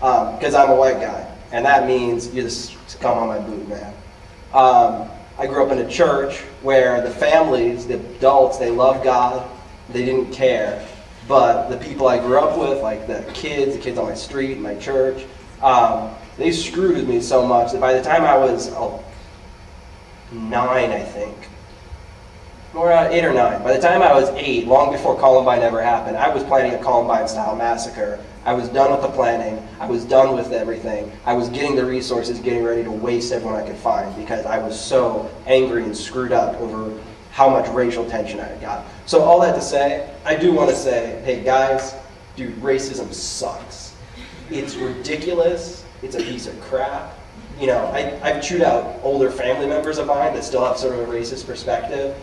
because I'm a white guy, and that means you just come on my boot, man. I grew up in a church where the families, the adults, they loved God, they didn't care. But the people I grew up with, like the kids on my street, in my church, they screwed with me so much that by the time I was 9, I think, or 8 or 9, by the time I was 8, long before Columbine ever happened, I was planning a Columbine-style massacre. I was done with the planning. I was done with everything. I was getting the resources, getting ready to waste everyone I could find because I was so angry and screwed up over how much racial tension I had got. So all that to say, I do want to say, hey guys, dude, racism sucks. It's ridiculous. It's a piece of crap. You know, I've chewed out older family members of mine that still have sort of a racist perspective.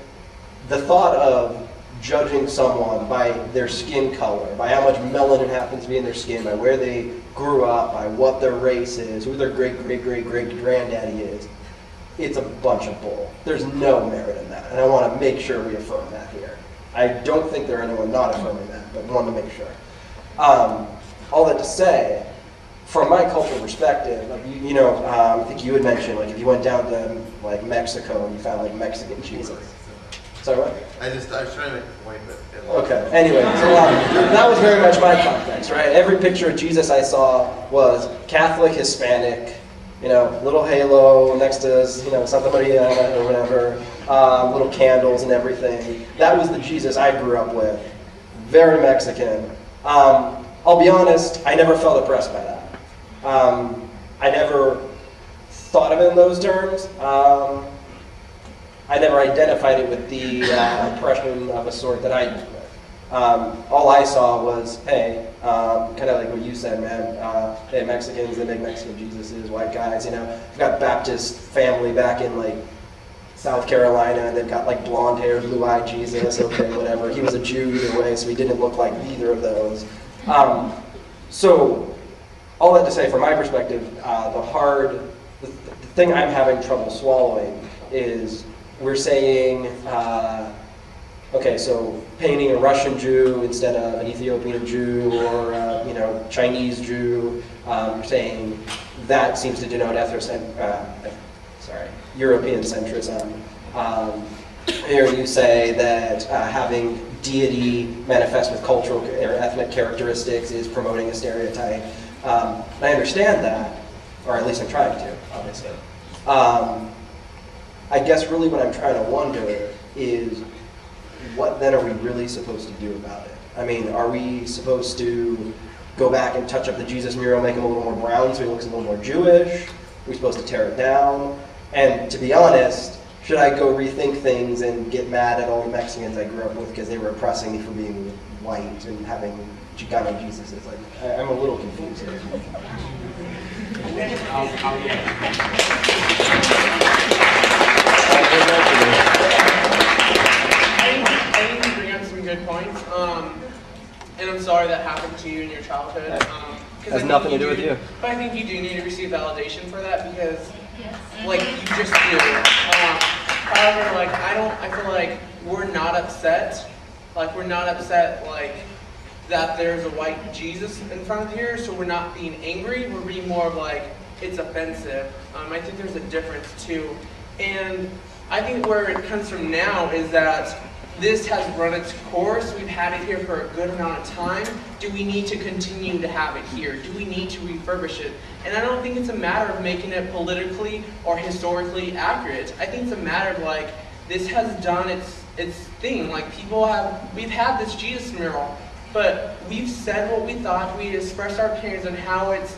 The thought of judging someone by their skin color, by how much melanin happens to be in their skin, by where they grew up, by what their race is, who their great-great-great-great-granddaddy is, it's a bunch of bull. There's no merit in that, and I want to make sure we affirm that here. I don't think there are anyone not affirming that, but want to make sure. All that to say, from my cultural perspective, like, I think you had mentioned, like, if you went down to like Mexico and you found like Mexican Jesus. Sorry, what? I was trying to make a point, but... Okay, anyway, so that was very much my context, right? Every picture of Jesus I saw was Catholic, Hispanic, little halo next to, Santa Maria or whatever, little candles and everything. That was the Jesus I grew up with. Very Mexican. I'll be honest, I never felt oppressed by that. I never thought of it in those terms. I never identified it with the oppression of a sort that I did with. All I saw was, hey, kind of like what you said, man. Hey, Mexicans, they make Mexican Jesuses, white guys, I've got Baptist family back in like South Carolina, and they've got like blonde hair, blue-eyed Jesus, okay, whatever. He was a Jew either way, so he didn't look like either of those. So, all that to say, from my perspective, the thing I'm having trouble swallowing is we're saying, okay, so painting a Russian Jew instead of an Ethiopian Jew or Chinese Jew, you're saying that seems to denote European centrism. Here you say that having deity manifest with cultural or ethnic characteristics is promoting a stereotype. I understand that, or at least I'm trying to, obviously. I guess really what I'm trying to wonder is, what then are we really supposed to do about it? I mean, are we supposed to go back and touch up the Jesus mural, make him a little more brown so he looks a little more Jewish? Are we supposed to tear it down? And to be honest, should I go rethink things and get mad at all the Mexicans I grew up with because they were oppressing me for being white and having Chicano Jesuses? Like, I'm a little confused here. I think you bring up some good points, and I'm sorry that happened to you in your childhood. Has nothing to do with you. But I think you do need to receive validation for that because, like, you just do. However, like, I feel like we're not upset. Like, we're not upset, like, that there's a white Jesus in front of here, so we're not being angry. We're being more of like, it's offensive. I think there's a difference too. And I think where it comes from now is that this has run its course. We've had it here for a good amount of time. Do we need to continue to have it here? Do we need to refurbish it? And I don't think it's a matter of making it politically or historically accurate. I think it's a matter of like, this has done its thing. Like we've had this Jesus mural, but we've said what we thought. We expressed our opinions on how it's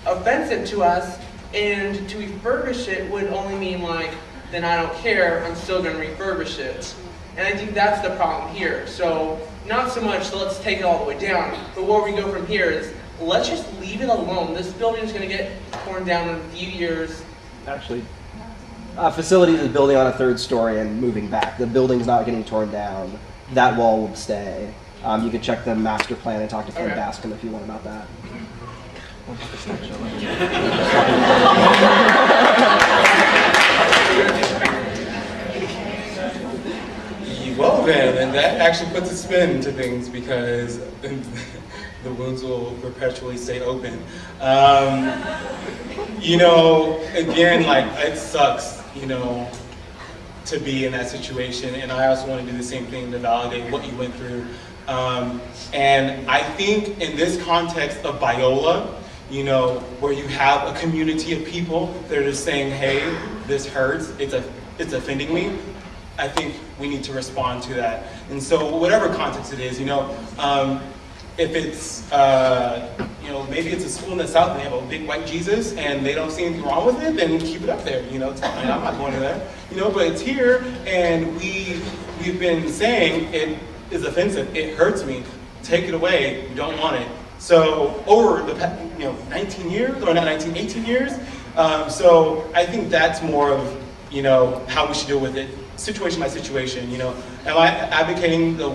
offensive to us, and to refurbish it would only mean like, then I don't care, I'm still going to refurbish it. And I think that's the problem here. So not so much let's take it all the way down, but where we go from here is let's just leave it alone. This building is going to get torn down in a few years. Actually, facilities is building on a third story and moving back. The building's not getting torn down. That wall will stay. You can check the master plan and talk to Ken Bascom if you want about that. Well then that actually puts a spin to things because the wounds will perpetually stay open. You know, again, like, it sucks, you know, to be in that situation, and I also want to do the same thing to validate what you went through. And I think in this context of Biola, you know, where you have a community of people that are just saying, hey, this hurts, it's offending me, I think we need to respond to that. And so whatever context it is, you know, if it's, you know, maybe it's a school in the South and they have a big white Jesus and they don't see anything wrong with it, then keep it up there, you know, it's fine, I'm not going to there, you know, but it's here and we've been saying it is offensive, it hurts me, take it away, we don't want it. So over the, you know, 19 years, or not 19, 18 years, so I think that's more of, you know, how we should deal with it, situation by situation, you know. Am I advocating the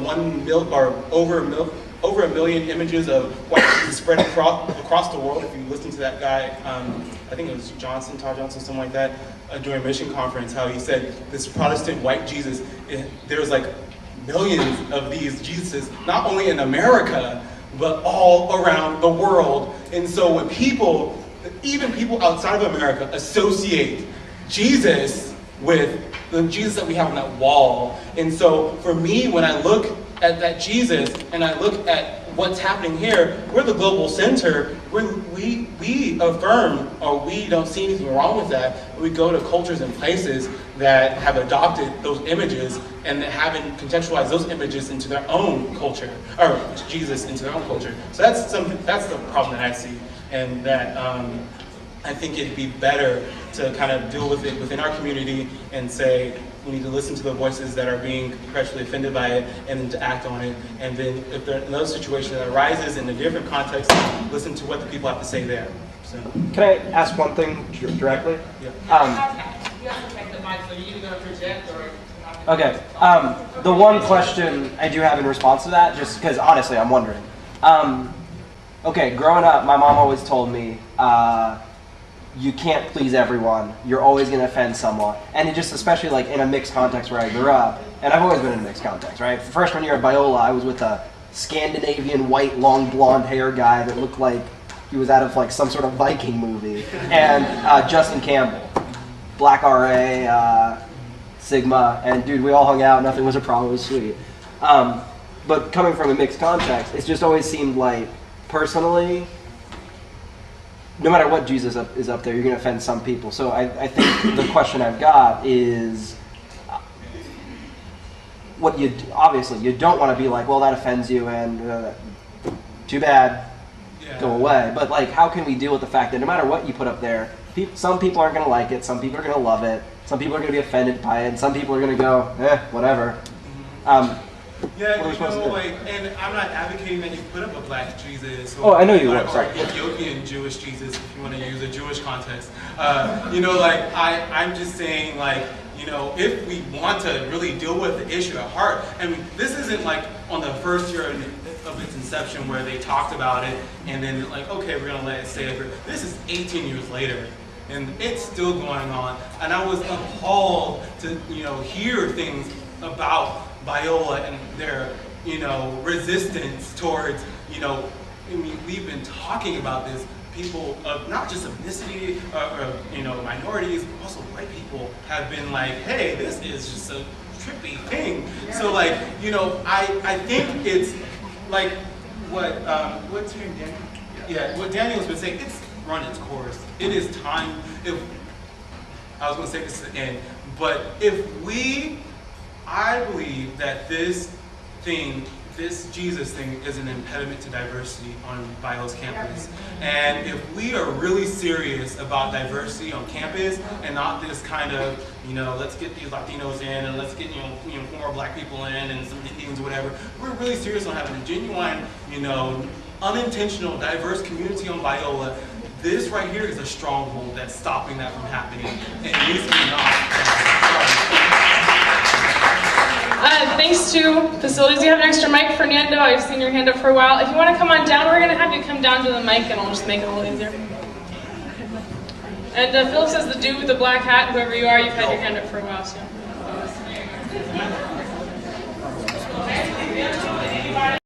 over a million images of white Jesus spread across the world? If you listen to that guy, I think it was Todd Johnson, something like that, during a mission conference, how he said this Protestant white Jesus, there's like millions of these Jesuses, not only in America, but all around the world. And so when people, even people outside of America, associate Jesus with the Jesus that we have on that wall. And so for me, when I look at that Jesus and I look at what's happening here, we're the global center. We affirm, or we don't see anything wrong with that. We go to cultures and places that have adopted those images and that haven't contextualized those images into their own culture, or Jesus into their own culture. So that's the problem that I see, and that I think it'd be better to kind of deal with it within our community and say, we need to listen to the voices that are being perpetually offended by it and then to act on it. And then if there's another situation that arises in a different context, listen to what the people have to say there. So. Can I ask one thing directly? Yeah. You have to take the mic, so you're either going to project or... Okay. The one question I do have in response to that, just because honestly I'm wondering. Okay, growing up, my mom always told me, you can't please everyone. You're always going to offend someone. And it just, especially like in a mixed context where I grew up, and I've always been in a mixed context, right? Freshman year at Biola, I was with a Scandinavian white long blonde hair guy that looked like he was out of like some sort of Viking movie, and Justin Campbell, Black RA, Sigma, and dude, we all hung out. Nothing was a problem. It was sweet. But coming from a mixed context, it's just always seemed like, personally, no matter what Jesus is up there, you're going to offend some people. So I think the question I've got is, obviously you don't want to be like, well, that offends you, and too bad, go away. But like, how can we deal with the fact that no matter what you put up there, some people aren't going to like it, some people are going to love it, some people are going to be offended by it, and some people are going to go, whatever. Yeah, you know, like, and I'm not advocating that you put up a black Jesus. Or, I know you were, sorry. Ethiopian Jewish Jesus, if you want to use a Jewish context. You know, like, I'm just saying, like, you know, if we want to really deal with the issue at heart, I mean, this isn't like on the first year of its inception where they talked about it and then like, okay, we're going to let it stay over. This is 18 years later. And it's still going on. And I was appalled to, you know, hear things about Biola and their, you know, resistance towards, you know, I mean, we've been talking about this. People of not just ethnicity or you know, minorities, but also white people have been like, hey, this is just a trippy thing. So like, you know, I think it's like what's your name, Daniel? Yeah, what Daniel's been saying, it's run its course. It is time. I was going to say this at the end, but I believe that this Jesus thing is an impediment to diversity on Biola's campus. And if we are really serious about diversity on campus and not this kind of, you know, let's get these Latinos in and let's get, you know, more black people in and some Indians or whatever, we're really serious on having a genuine, you know, unintentional, diverse community on Biola, this right here is a stronghold that's stopping that from happening. And it needs to be knocked. Thanks to facilities. You have an extra mic, Fernando. I've seen your hand up for a while. If you want to come on down, we're going to have you come down to the mic and I'll just make it a little easier. And Philip says the dude with the black hat, whoever you are, you've had your hand up for a while, so.